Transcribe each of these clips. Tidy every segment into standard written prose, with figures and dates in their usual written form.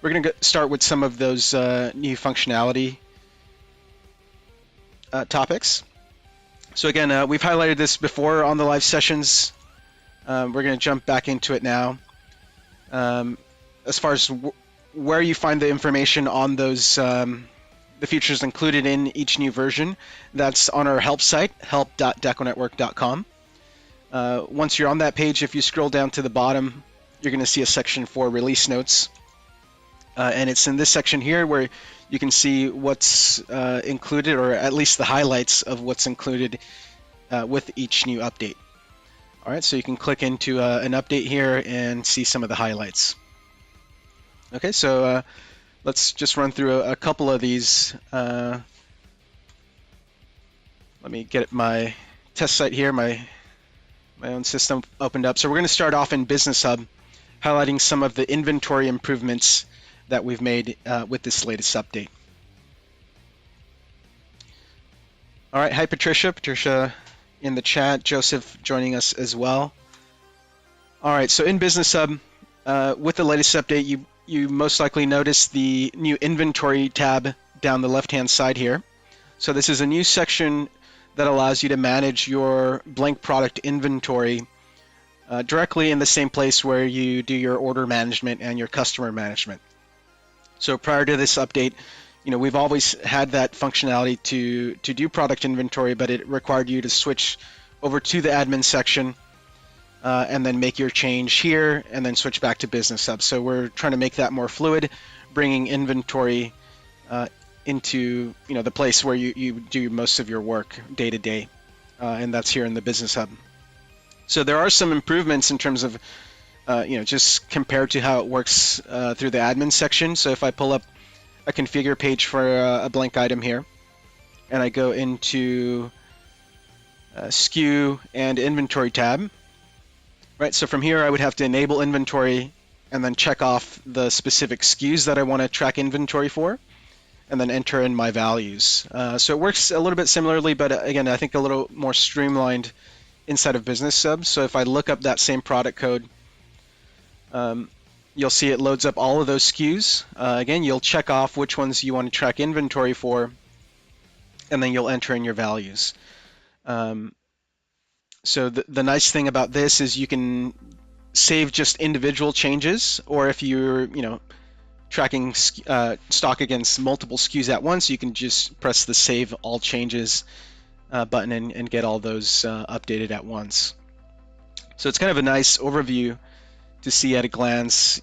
we're going to start with some of those new functionality topics. So again, we've highlighted this before on the live sessions. We're going to jump back into it now. As far as where you find the information on those the features included in each new version, that's on our help site, help.deconetwork.com. Once you're on that page, if you scroll down to the bottom, you're going to see a section for release notes. And it's in this section here where you can see what's included, or at least the highlights of what's included with each new update. All right, so you can click into an update here and see some of the highlights. Okay, so let's just run through a couple of these. Let me get my test site here, my own system opened up. So we're going to start off in Business Hub, highlighting some of the inventory improvements that we've made with this latest update. All right, hi Patricia. Patricia in the chat, Joseph joining us as well. All right, so in Business Hub, with the latest update, you most likely noticed the new inventory tab down the left-hand side here. So this is a new section that allows you to manage your blank product inventory directly in the same place where you do your order management and your customer management. So prior to this update, we've always had that functionality to do product inventory, but it required you to switch over to the admin section and then make your change here and then switch back to Business Hub. So we're trying to make that more fluid, bringing inventory into the place where you do most of your work day to day, and that's here in the Business Hub. So there are some improvements in terms of just compared to how it works through the admin section. So if I pull up a configure page for a blank item here, and I go into SKU and inventory tab, right? So from here I would have to enable inventory and then check off the specific SKUs that I want to track inventory for, and then enter in my values. So it works a little bit similarly, but again, I think a little more streamlined inside of Business Hub. So if I look up that same product code, you'll see it loads up all of those SKUs. Again, you'll check off which ones you want to track inventory for, and then you'll enter in your values. So the nice thing about this is you can save just individual changes, or if you're tracking stock against multiple SKUs at once, you can just press the Save All Changes button and get all those updated at once. So it's kind of a nice overview to see at a glance,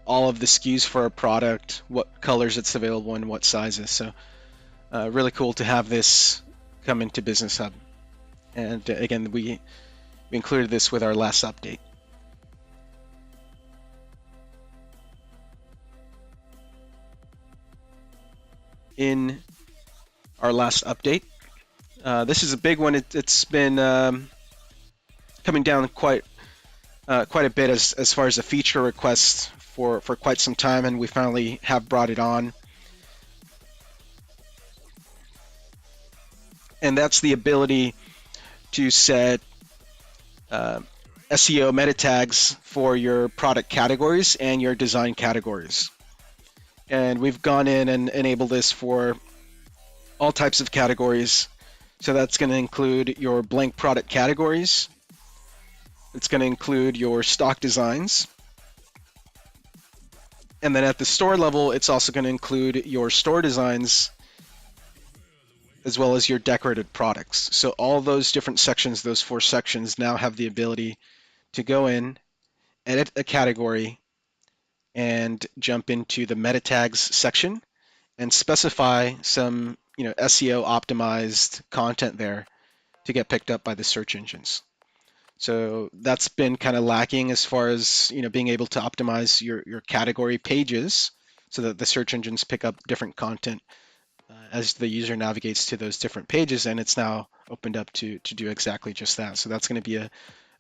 all of the SKUs for a product, what colors it's available in, what sizes. So really cool to have this come into Business Hub. And again, we included this with our last update. In our last update, this is a big one. It's been coming down quite a bit as far as a feature request for quite some time, and we finally have brought it on. And that's the ability to set SEO meta tags for your product categories and your design categories. And we've gone in and enabled this for all types of categories. So that's going to include your blank product categories. It's going to include your stock designs. And then at the store level, it's also going to include your store designs as well as your decorated products. So all those different sections, those 4 sections, now have the ability to go in, edit a category, and jump into the meta tags section and specify some SEO optimized content there to get picked up by the search engines. So that's been kind of lacking as far as being able to optimize your category pages so that the search engines pick up different content as the user navigates to those different pages, and it's now opened up to do exactly just that. So that's going to be a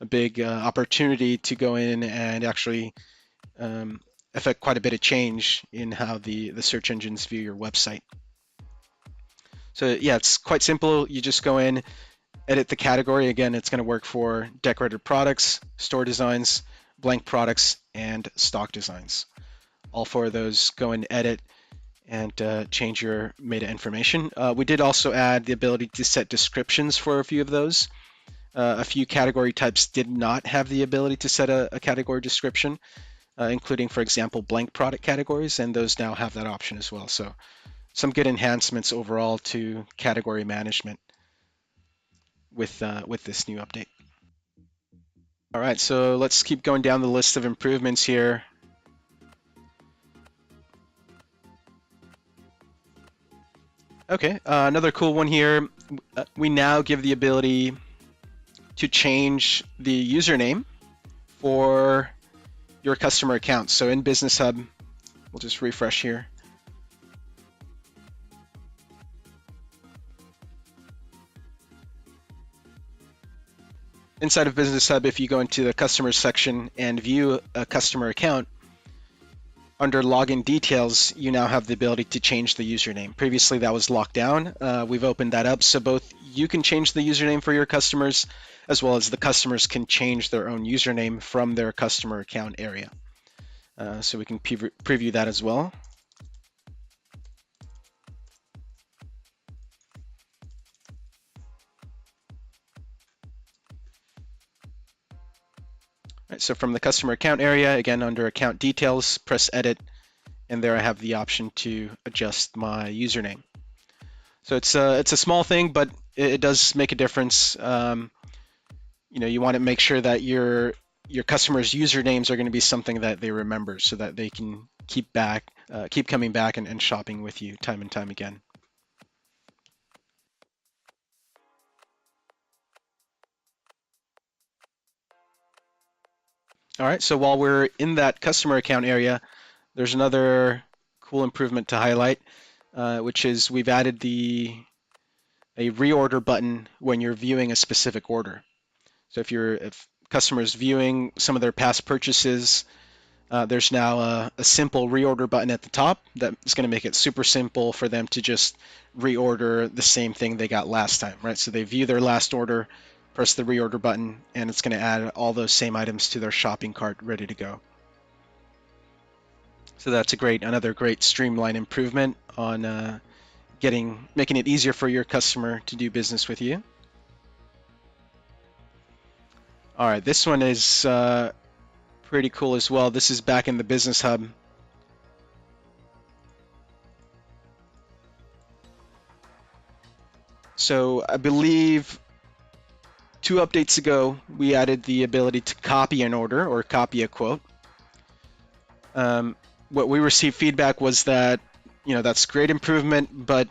big opportunity to go in and actually affect quite a bit of change in how the search engines view your website. So yeah, it's quite simple. You just go in, edit the category. Again, it's going to work for decorated products, store designs, blank products, and stock designs. all 4 of those, go and edit and change your meta information. We did also add the ability to set descriptions for a few of those. A few category types did not have the ability to set a category description, including, for example, blank product categories, and those now have that option as well. So some good enhancements overall to category management with this new update. All right, so let's keep going down the list of improvements here. Okay, another cool one here. We now give the ability to change the username for your customer account. So in Business Hub, we'll just refresh here. Inside of Business Hub, if you go into the Customers section and view a customer account, under Login Details, you now have the ability to change the username. Previously, that was locked down. We've opened that up, so both you can change the username for your customers, as well as the customers can change their own username from their customer account area. So we can preview that as well. Right, so from the customer account area, again, under Account Details, press Edit, and there I have the option to adjust my username. So it's a small thing, but it does make a difference. You want to make sure that your customers' usernames are going to be something that they remember, so that they can keep coming back and shopping with you time and time again. All right, so while we're in that customer account area, there's another cool improvement to highlight, which is we've added a reorder button when you're viewing a specific order. So if customers viewing some of their past purchases, there's now a simple reorder button at the top that is going to make it super simple for them to just reorder the same thing they got last time, right? So they view their last order, press the reorder button, and it's going to add all those same items to their shopping cart ready to go. So that's another great streamline improvement on making it easier for your customer to do business with you. All right, this one is pretty cool as well. This is back in the Business Hub. So I believe 2 updates ago, we added the ability to copy an order or copy a quote. What we received feedback was that, that's great improvement, but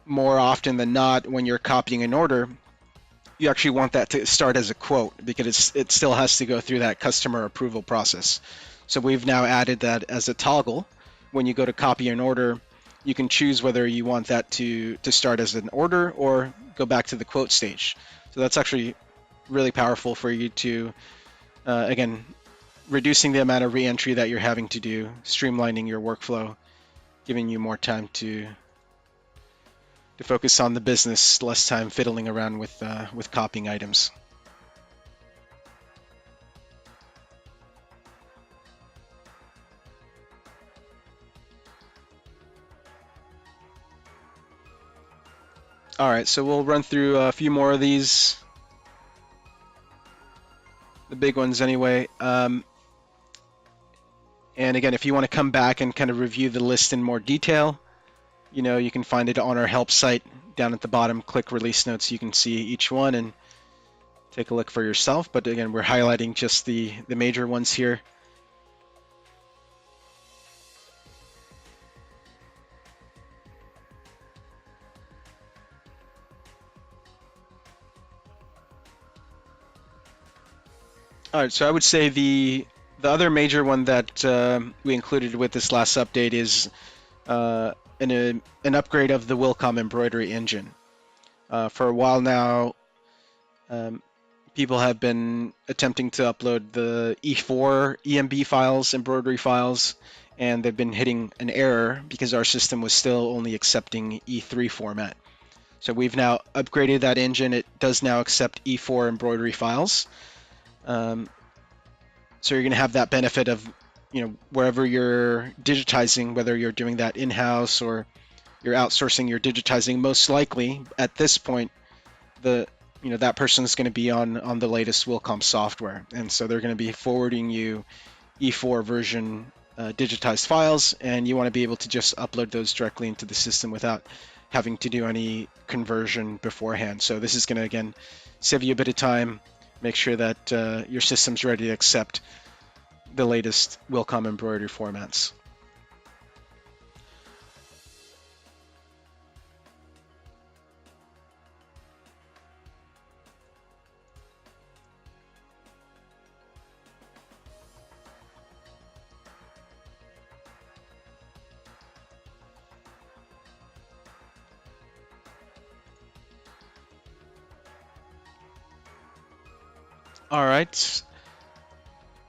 more often than not, when you're copying an order, you actually want that to start as a quote because it still has to go through that customer approval process. So we've now added that as a toggle. When you go to copy an order, you can choose whether you want that to start as an order or go back to the quote stage. So that's actually really powerful for you to, again, reducing the amount of re-entry that you're having to do, streamlining your workflow, giving you more time to focus on the business, less time fiddling around with copying items. All right, so we'll run through a few more of these. The big ones anyway. And again, if you want to come back and kind of review the list in more detail, you can find it on our help site down at the bottom. Click Release Notes. You can see each one and take a look for yourself. But again, we're highlighting just the major ones here. All right, so I would say the other major one that we included with this last update is an upgrade of the Wilcom embroidery engine. For a while now, people have been attempting to upload the E4 EMB files, embroidery files, and they've been hitting an error because our system was still only accepting E3 format. So we've now upgraded that engine. It does now accept E4 embroidery files. So you're going to have that benefit of, wherever you're digitizing, whether you're doing that in-house or you're outsourcing your digitizing, most likely at this point, the that person is going to be on the latest Wilcom software, and so they're going to be forwarding you E4 version digitized files, and you want to be able to just upload those directly into the system without having to do any conversion beforehand. So this is going to, again, save you a bit of time, make sure that your system's ready to accept the latest Wilcom embroidery formats. All right.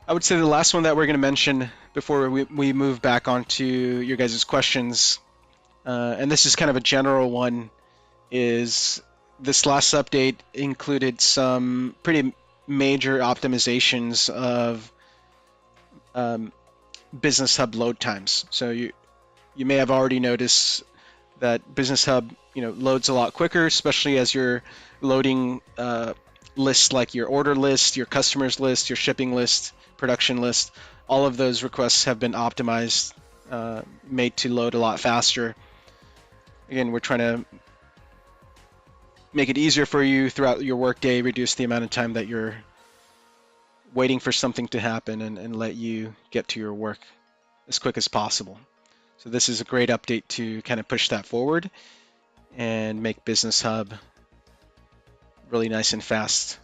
I would say the last one that we're going to mention before we move back onto your guys' questions, and this is kind of a general one, is this last update included some pretty major optimizations of Business Hub load times. So you may have already noticed that Business Hub loads a lot quicker, especially as you're loading lists like your order list, your customers list, your shipping list, production list. All of those requests have been optimized, made to load a lot faster. Again, we're trying to make it easier for you throughout your workday, reduce the amount of time that you're waiting for something to happen, and let you get to your work as quick as possible. So this is a great update to kind of push that forward and make Business Hub really nice and fast